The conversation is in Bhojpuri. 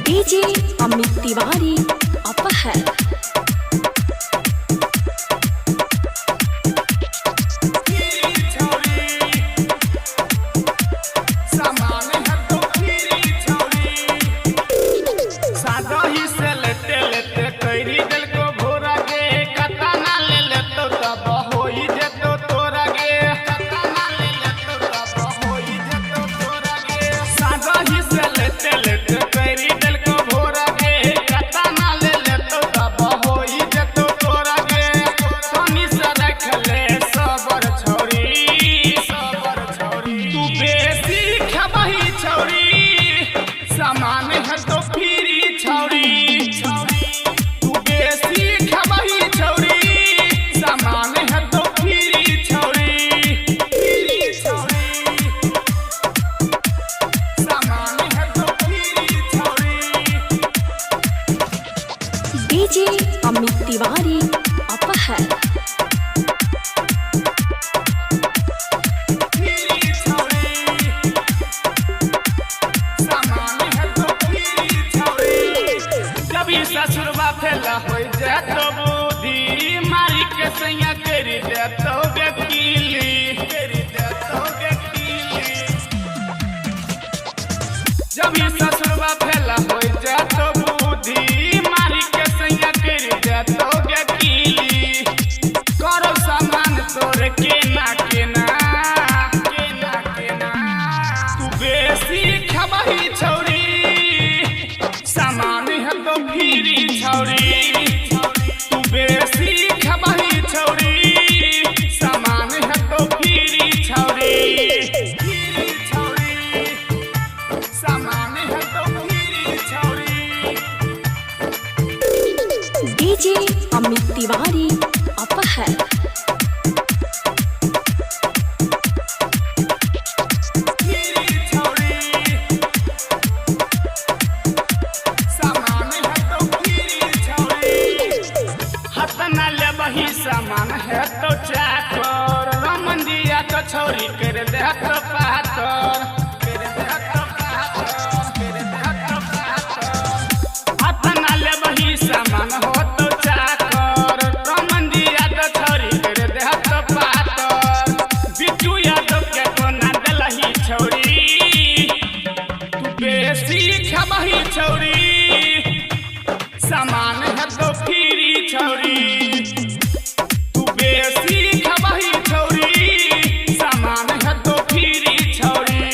डीजे अमित तिवारी अपहर। डीजे अमित तिवारी अपहर। ससुरबा फैला हो जातो बुद्धि मारी के सैया करी देतो वकीली जब ये ससुरबा फैला हो जातो बुद्धि मारी के सैया करी देतो वकीली करो सामान तोर के ना तू बेसी खबही छौरी सामान है तो फिरी छौरी तू बेसी खबही छौरी सामान है तो फिरी छौरी सामान है तो फिरी छौरी। डीजे अमित तिवारी अपहर। सामान है तो चाकर रमंदिया तो छौरी कर दे तो पातर अपना ले वही सामान हो तो चाकर रमंदिया तो छौरी कर दे तो पातर बिट्टू यादव के कोना दलही छौरी तू बेसी खबही छौरी सामान है तो फिरी छौरी बेसी खबही छौरी सामान है तो फिरी छौरी।